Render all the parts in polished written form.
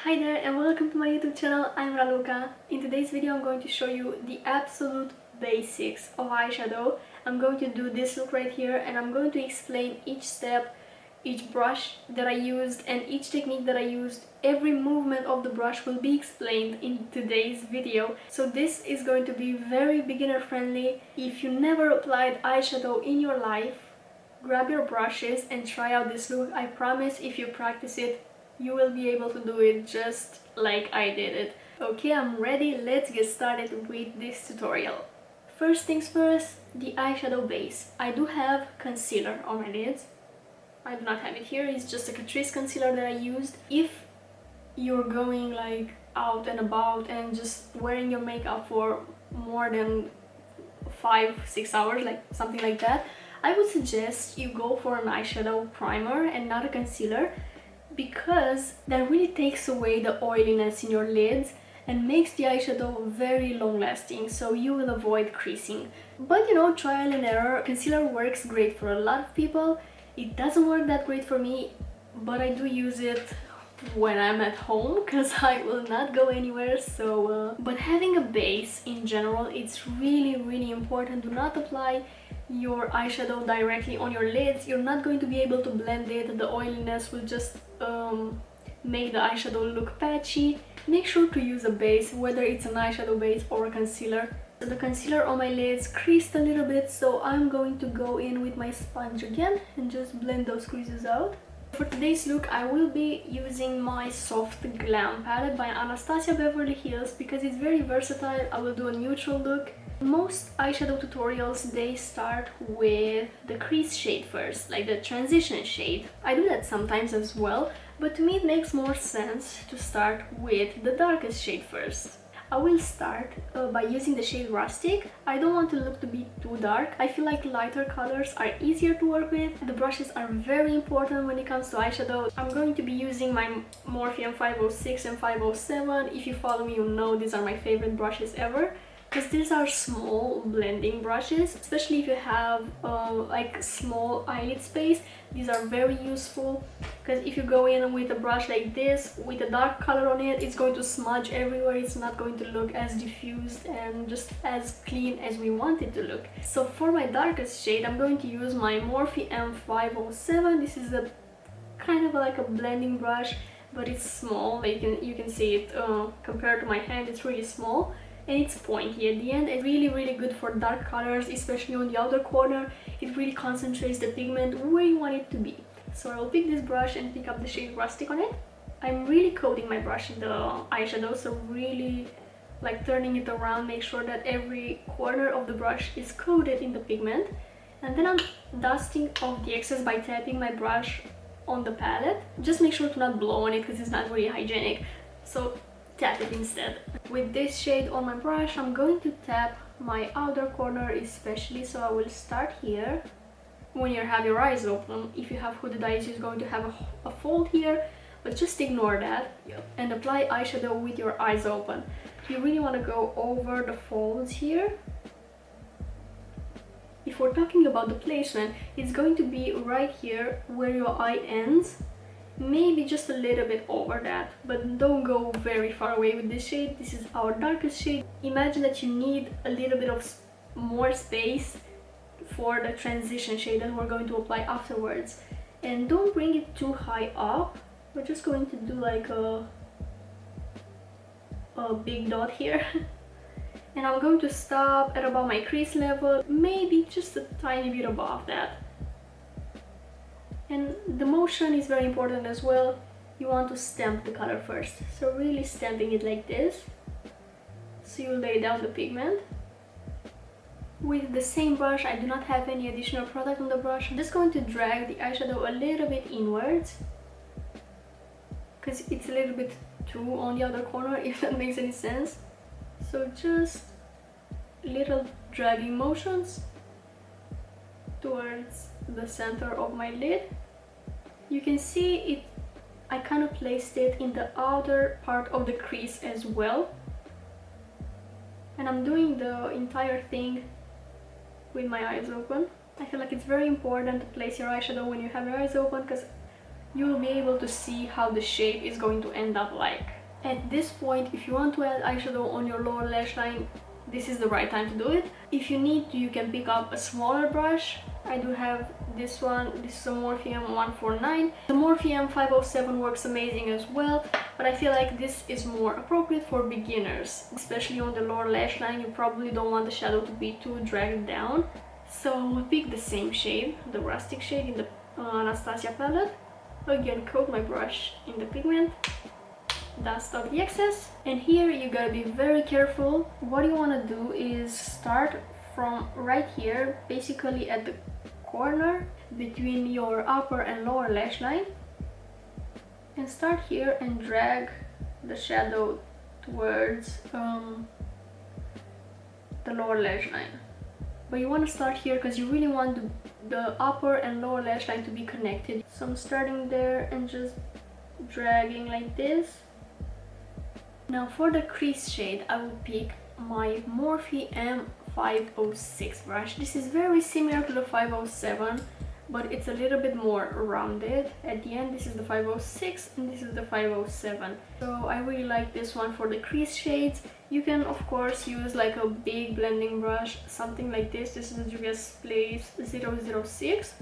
Hi there and welcome to my YouTube channel. I'm Raluca. In today's video I'm going to show you the absolute basics of eyeshadow. I'm going to do this look right here and I'm going to explain each step, each brush that I used and each technique that I used. Every movement of the brush will be explained in today's video. So this is going to be very beginner friendly. If you never applied eyeshadow in your life, grab your brushes and try out this look. I promise if you practice it, you will be able to do it just like I did it. Okay, I'm ready. Let's get started with this tutorial. First things first, the eyeshadow base. I do have concealer on my lids. I do not have it here. It's just a Catrice concealer that I used. If you're going like out and about and just wearing your makeup for more than 5-6 hours, like something like that, I would suggest you go for an eyeshadow primer and not a concealer, because that really takes away the oiliness in your lids and makes the eyeshadow very long lasting, so you will avoid creasing. But you know, trial and error. Concealer works great for a lot of people. It doesn't work that great for me, but I do use it when I'm at home because I will not go anywhere. But having a base in general, it's really important. Do not apply your eyeshadow directly on your lids. You're not going to be able to blend it. The oiliness will just make the eyeshadow look patchy. Make sure to use a base, whether it's an eyeshadow base or a concealer. The concealer on my lids creased a little bit, so I'm going to go in with my sponge again and just blend those creases out. For today's look, I will be using my soft Glam palette by Anastasia Beverly Hills because it's very versatile. I will do a neutral look. Most eyeshadow tutorials, they start with the crease shade first, like the transition shade. I do that sometimes as well, but to me it makes more sense to start with the darkest shade first. I will start by using the shade Rustic. I don't want the look to be too dark. I feel like lighter colors are easier to work with. The brushes are very important when it comes to eyeshadow. I'm going to be using my Morphe 506 and 507. If you follow me, you know these are my favorite brushes ever, because these are small blending brushes, especially if you have like small eyelid space. These are very useful because if you go in with a brush like this with a dark color on it, it's going to smudge everywhere. It's not going to look as diffused and just as clean as we want it to look. So for my darkest shade, I'm going to use my Morphe M507. This is a kind of like a blending brush, but it's small. You can see it compared to my hand, it's really small. And it's pointy at the end. It's really good for dark colors, especially on the outer corner. It really concentrates the pigment where you want it to be. So I'll pick this brush and pick up the shade Rustic on it. I'm really coating my brush in the eyeshadow, so really like turning it around, make sure that every corner of the brush is coated in the pigment. And then I'm dusting off the excess by tapping my brush on the palette. Just make sure to not blow on it because it's not very hygienic. So tap it instead. With this shade on my brush, I'm going to tap my outer corner especially, so I will start here. When you have your eyes open, if you have hooded eyes, you're going to have a fold here, but just ignore that and apply eyeshadow with your eyes open. You really want to go over the folds here. If we're talking about the placement, it's going to be right here where your eye ends. Maybe just a little bit over that, but don't go very far away with this shade. This is our darkest shade. Imagine that you need a little bit of more space for the transition shade that we're going to apply afterwards. And don't bring it too high up. We're just going to do like a big dot here. And I'm going to stop at about my crease level, maybe just a tiny bit above that. And the motion is very important as well. You want to stamp the color first, so really stamping it like this. So you lay down the pigment. With the same brush, I do not have any additional product on the brush. I'm just going to drag the eyeshadow a little bit inwards because it's a little bit too on the outer corner, if that makes any sense. So just little dragging motions towards the center of my lid. You can see it, I kind of placed it in the outer part of the crease as well. And I'm doing the entire thing with my eyes open. I feel like it's very important to place your eyeshadow when you have your eyes open, because you will be able to see how the shape is going to end up like. At this point, if you want to add eyeshadow on your lower lash line, this is the right time to do it. If you need to, you can pick up a smaller brush. I do have this one. This is a Morphe M149. The Morphe M507 works amazing as well, but I feel like this is more appropriate for beginners. Especially on the lower lash line, you probably don't want the shadow to be too dragged down. So I'll pick the same shade, the rustic shade in the Anastasia palette. Again, coat my brush in the pigment, dust off the excess, and here you gotta be very careful. What you want to do is start from right here, basically at the corner between your upper and lower lash line, and start here and drag the shadow towards the lower lash line. But you want to start here because you really want the upper and lower lash line to be connected. So I'm starting there and just dragging like this. Now for the crease shade, I will pick my Morphe M506 brush. This is very similar to the 507, but it's a little bit more rounded. At the end, this is the 506 and this is the 507. So I really like this one for the crease shades. You can of course use like a big blending brush, something like this. This is the Juvia's Place 006.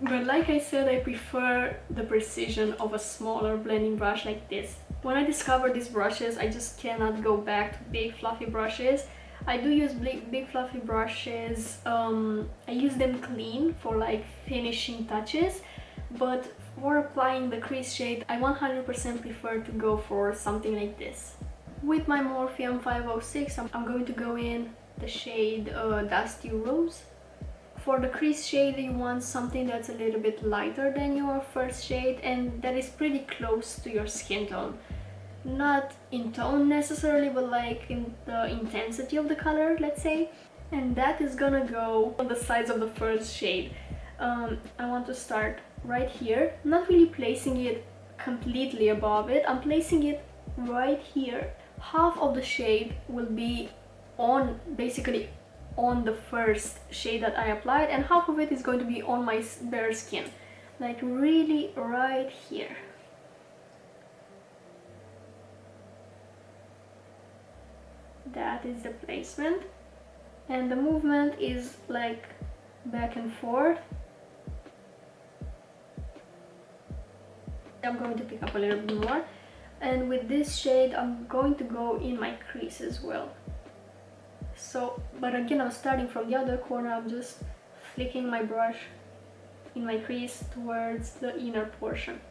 But like I said, I prefer the precision of a smaller blending brush like this. When I discovered these brushes, I just cannot go back to big fluffy brushes. I do use big fluffy brushes. I use them clean for like finishing touches, but for applying the crease shade, I 100% prefer to go for something like this. With my Morphe M506, I'm going to go in the shade Dusty Rose. For the crease shade, you want something that's a little bit lighter than your first shade and that is pretty close to your skin tone. Not in tone necessarily, but like in the intensity of the color, let's say. And that is gonna go on the sides of the first shade. I want to start right here, not really placing it completely above it. I'm placing it right here. Half of the shade will be on, basically on the first shade that I applied, and half of it is going to be on my bare skin, like really right here. That is the placement, and the movement is like back and forth. I'm going to pick up a little bit more, and with this shade I'm going to go in my crease as well. So, but again, I'm starting from the other corner. I'm just flicking my brush in my crease towards the inner portion.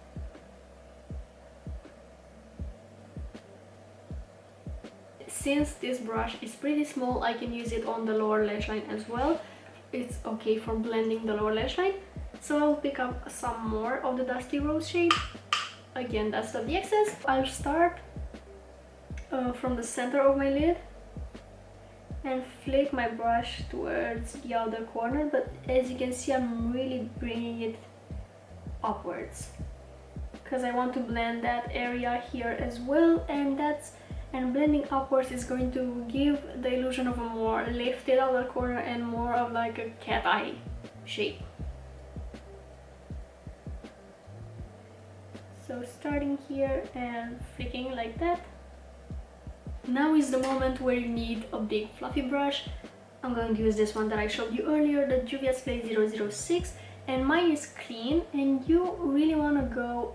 Since this brush is pretty small, I can use it on the lower lash line as well. It's okay for blending the lower lash line. So I'll pick up some more of the Dusty Rose shade. Again, dust off the excess. I'll start from the center of my lid and flick my brush towards the other corner, but as you can see, I'm really bringing it upwards because I want to blend that area here as well, and blending upwards is going to give the illusion of a more lifted outer corner and more of like a cat eye shape. So starting here and flicking like that. Now is the moment where you need a big fluffy brush. I'm going to use this one that I showed you earlier, the Juvia's Place 006, and mine is clean, and you really want to go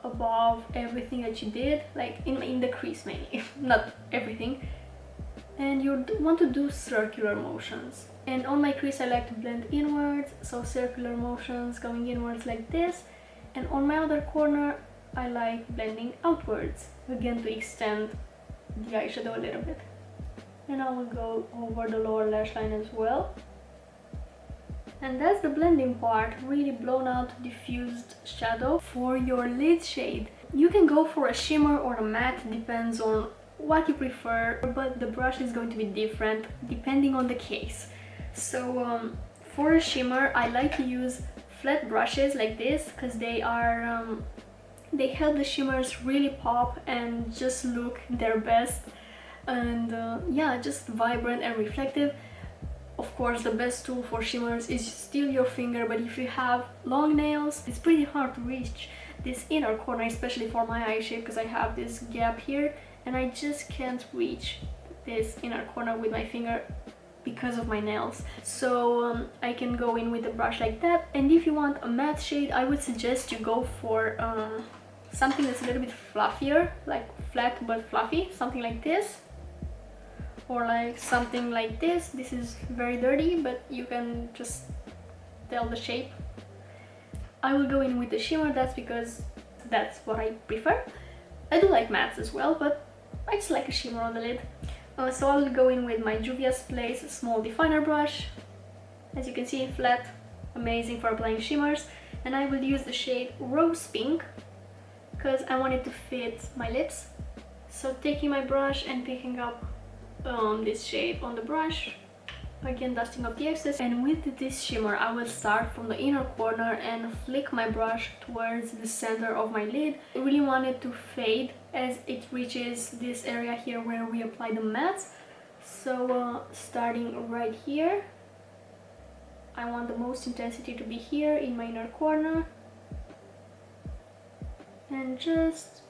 above everything that you did, like in the crease mainly, not everything, and you want to do circular motions. And on my crease I like to blend inwards, so circular motions going inwards like this, and on my other corner I like blending outwards, again to extend the eyeshadow a little bit. And I will go over the lower lash line as well. And that's the blending part, really blown out diffused shadow. For your lid shade, you can go for a shimmer or a matte, depends on what you prefer, but the brush is going to be different depending on the case. So for a shimmer, I like to use flat brushes like this because they are they help the shimmers really pop and just look their best, and yeah, just vibrant and reflective. Of course, the best tool for shimmers is still your finger, but if you have long nails, it's pretty hard to reach this inner corner, especially for my eye shape, because I have this gap here and I just can't reach this inner corner with my finger because of my nails. So I can go in with a brush like that. And if you want a matte shade, I would suggest you go for something that's a little bit fluffier, like flat but fluffy, something like this, or like something like this. This is very dirty, but you can just tell the shape. I will go in with the shimmer, that's because that's what I prefer. I do like mattes as well, but I just like a shimmer on the lid. So I'll go in with my Juvia's Place small definer brush. As you can see, flat, amazing for applying shimmers. And I will use the shade Rose Pink because I want it to fit my lips. So taking my brush and picking up this shade on the brush, again dusting off the excess, and with this shimmer I will start from the inner corner and flick my brush towards the center of my lid. I really want it to fade as it reaches this area here where we apply the mattes. So starting right here, I want the most intensity to be here in my inner corner, and just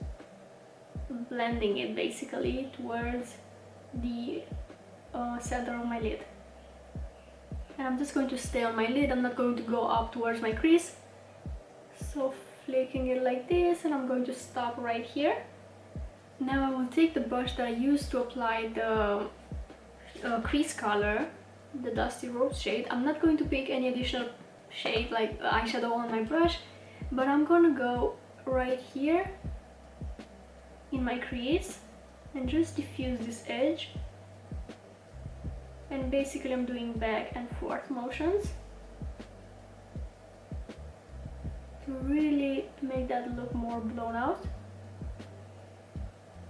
blending it basically towards the center of my lid. And I'm just going to stay on my lid, I'm not going to go up towards my crease. So flicking it like this, and I'm going to stop right here. Now I will take the brush that I used to apply the crease color, the Dusty Rose shade. I'm not going to pick any additional shade like eyeshadow on my brush, but I'm gonna go right here in my crease and just diffuse this edge. And basically I'm doing back and forth motions to really make that look more blown out.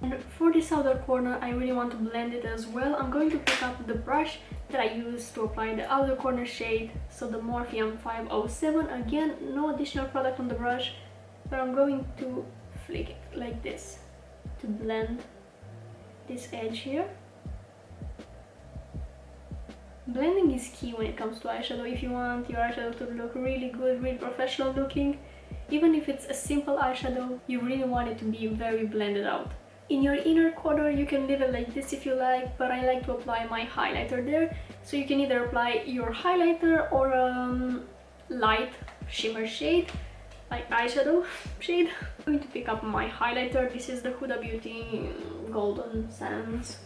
And for this outer corner, I really want to blend it as well. I'm going to pick up the brush that I used to apply the outer corner shade, so the Morphe 507. Again, no additional product on the brush, but I'm going to flick it like this to blend this edge here. Blending is key when it comes to eyeshadow. If you want your eyeshadow to look really good, really professional looking, even if it's a simple eyeshadow, you really want it to be very blended out. In your inner corner, you can leave it like this if you like, but I like to apply my highlighter there. So you can either apply your highlighter or a light shimmer shade, like eyeshadow shade. I'm going to pick up my highlighter. This is the Huda Beauty Golden Sands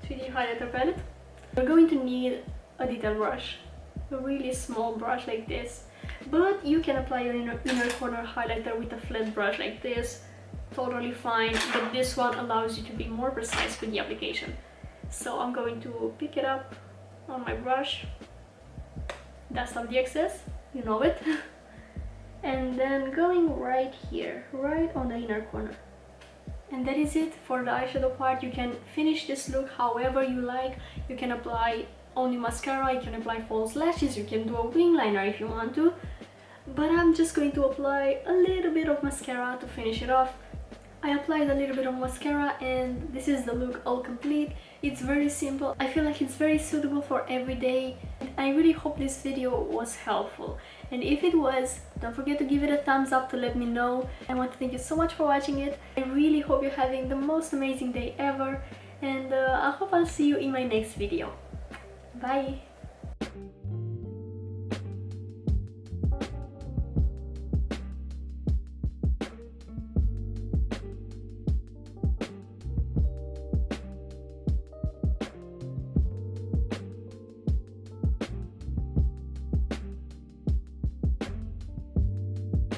3D highlighter palette. You're going to need a detail brush, a really small brush like this, but you can apply your inner corner highlighter with a flat brush like this, totally fine, but this one allows you to be more precise with the application. So I'm going to pick it up on my brush, dust off the excess, you know it, and then going right here, right on the inner corner. And that is it for the eyeshadow part. You can finish this look however you like. You can apply only mascara, you can apply false lashes, you can do a wing liner if you want to. But I'm just going to apply a little bit of mascara to finish it off. I applied a little bit of mascara and this is the look all complete. It's very simple. I feel like it's very suitable for every day. I really hope this video was helpful. And if it was, don't forget to give it a thumbs up to let me know. I want to thank you so much for watching it. I really hope you're having the most amazing day ever. And I hope I'll see you in my next video. Bye!